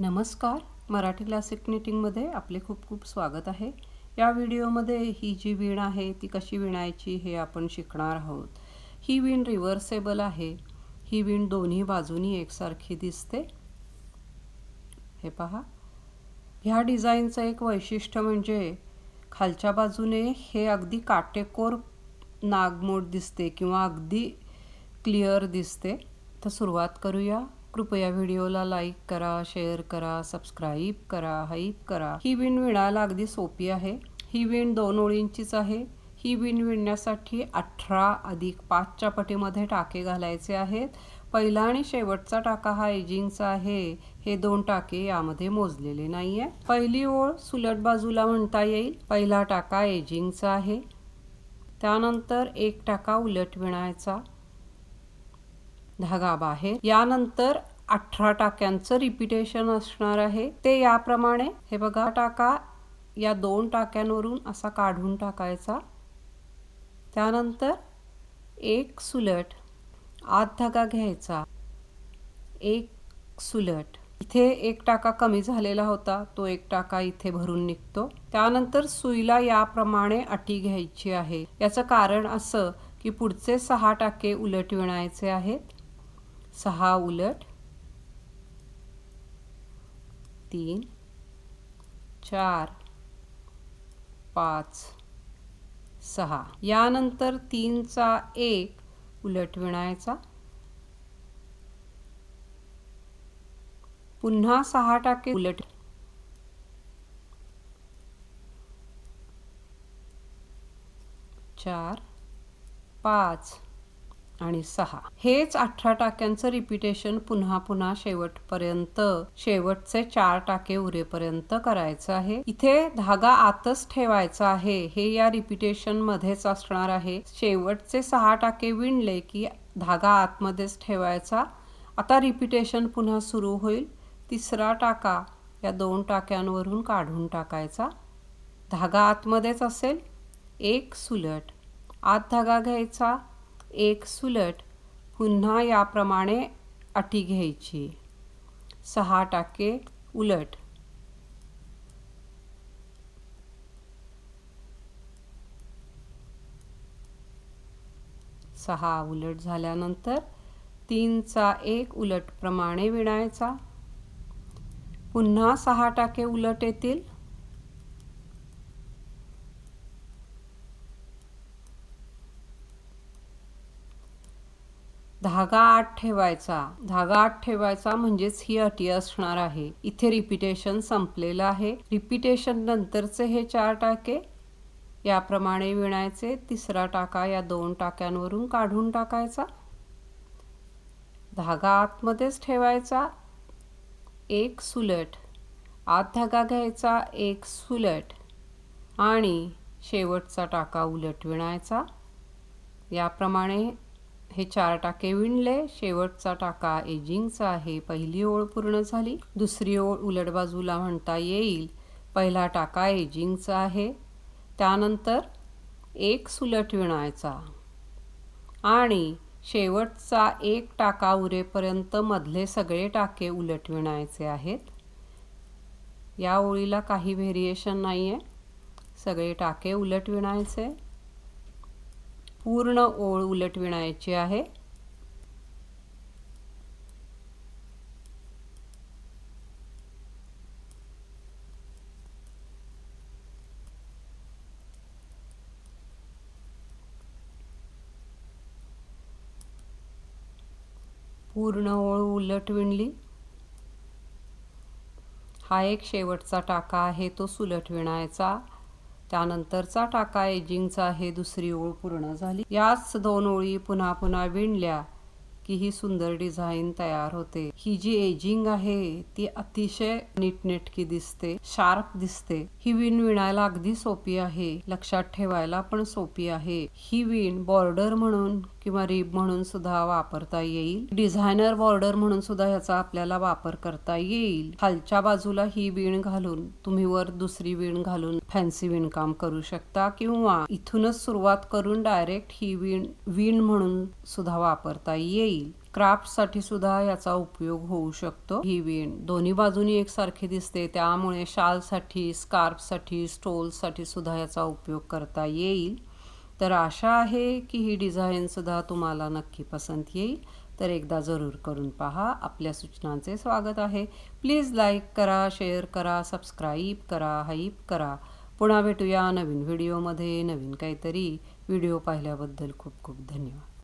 नमस्कार. मराठी क्लासिक निटिंगमध्ये आपले खूप खूप स्वागत आहे. या व्हिडिओमध्ये ही जी वीण आहे ती कशी विणायची हे आपण शिकणार आहोत. ही वीण रिव्हर्सेबल आहे. ही वीण दोन्ही बाजूनी एकसारखी दिसते. हे पहा. ह्या डिझाईनचं एक वैशिष्ट्य म्हणजे खालच्या बाजूने हे अगदी काटेकोर नागमोड दिसते किंवा अगदी क्लिअर दिसते. तर सुरुवात करूया. कृपया व्हिडिओला लाईक करा, शेअर करा, सबस्क्राईब करा, हाईप करा. ही वीण विणायला अगदी सोपी आहे. ही वीण 2 ओळींचीच आहे. ही वीण विणण्यासाठी 18 अधिक 5च्या पटीमध्ये टाके घालायचे आहेत. पहिला आणि शेवटचा टाका हा एजिंगचा आहे. हे 2 टाके यामध्ये मोजलेले नाहीये. पहिली ओळ सुलट बाजूला म्हणता येईल. पहिला टाका एजिंगचा आहे. त्यानंतर एक टाका उलट विणायचा. धागा बाहेर. यानंतर 18 टाक्यांचं रिपीटेशन असणार आहे. ते याप्रमाणे हे बघा, टाका या 2 टाक्यांवरून असा काढून टाकायचा. त्यानंतर एक सुलट, आत धागा घ्यायचा, एक सुलट. इथे एक टाका कमी झालेला होता, तो एक टाका इथे भरून निघतो. त्यानंतर सुईला याप्रमाणे अटी घ्यायची आहे. याचं कारण असं की पुढचे 6 टाके उलट विणायचे आहेत. 6 उलट, 3 4 5 6. यानंतर 3चा 1 उलट विणायचा. पुन्हा 6 टाके उलट, 4 5 आणि 6. हेच 18 टाक्यांचं रिपीटेशन पुन्हा पुन्हा शेवटपर्यंत, शेवटचे 4 टाके उरेपर्यंत करायचं आहे. इथे धागा आतच ठेवायचा आहे. हे या रिपीटेशन मध्येच असणार आहे. शेवटचे 6 टाके विणले की धागा आतमध्येच ठेवायचा. आता रिपीटेशन पुन्हा सुरू होईल. तिसरा टाका या 2 टाक्यांवरून काढून टाकायचा. धागा आतमध्येच असेल. एक सुलट, आत धागा घ्यायचा, एक सुलट. पुन्हा याप्रमाणे अटी घ्यायची. 6 टाके उलट, 6 उलट झाल्यानंतर 3चा 1 उलट प्रमाणे विणायचा. पुन्हा 6 टाके उलट येतील. धागा आत ठेवायचा. धागा आत ठेवायचा म्हणजेच ही अटी असणार आहे. इथे रिपीटेशन संपलेलं आहे. रिपीटेशन नंतरचे हे 4 टाके याप्रमाणे विणायचे. तिसरा टाका या 2 टाक्यांवरून काढून टाकायचा. धागा आतमध्येच ठेवायचा. एक सुलट, आत धागा घ्यायचा, एक सुलट आणि शेवटचा टाका उलट विणायचा. याप्रमाणे हे 4 टाके विणले. शेवटचा टाका एजिंगचा आहे. पहिली ओळ पूर्ण झाली. दुसरी ओळ उलट बाजूला म्हणता येईल. पहिला टाका एजिंगचा आहे. त्यानंतर एक सुलट विणायचा आणि शेवटचा 1 टाका उरेपर्यंत मधले सगळे टाके उलट विणायचे आहेत. या ओळीला काही व्हेरिएशन नाही आहे. सगळे टाके उलट विणायचे. पूर्ण ओळ उलट विणायची आहे. पूर्ण ओळ उलट विणली. हा एक शेवटचा टाका आहे, तो सुलट विणायचा. त्यानंतरचा टाका एजिंगचा आहे. दुसरी ओळ पूर्ण झाली. याच 2 ओळी पुन्हा पुन्हा विणल्या की ही सुंदर डिझाईन तयार होते. ही जी एजिंग आहे ती अतिशय नीटनेटकी दिसते, शार्प दिसते. ही वीण विणायला अगदी सोपी आहे. लक्षात ठेवायला पण सोपी आहे. ही वीण बॉर्डर म्हणून किंवा रिब म्हणून सुद्धा वापरता येईल. डिझायनर बॉर्डर म्हणून सुद्धा ह्याचा आपल्याला वापर करता येईल. खालच्या बाजूला ही वीण घालून तुम्ही वर दुसरी वीण घालून फॅन्सी विणकाम करू शकता किंवा इथूनच सुरुवात करून डायरेक्ट ही वीण म्हणून सुद्धा वापरता येईल. क्राफ्टसाठी सुद्धा याचा उपयोग होऊ शकतो। ही वीण दोन्ही बाजूनी एकसारखी दिसते, त्यामुळे शालसाठी, स्कार्फसाठी, स्टोलसाठी सुद्धा याचा उपयोग करता येईल। तर आशा आहे की ही डिझाईन सुद्धा तुम्हाला नक्की पसंत येईल। तर एकदा जरूर करून पहा। आपल्या सूचनांचे स्वागत आहे। प्लीज लाईक करा, शेअर करा, सबस्क्राईब करा, हाईप करा। पुन्हा भेटूया नवीन व्हिडिओमध्ये नवीन काहीतरी। व्हिडिओ पाहिल्याबद्दल खूप खूप धन्यवाद।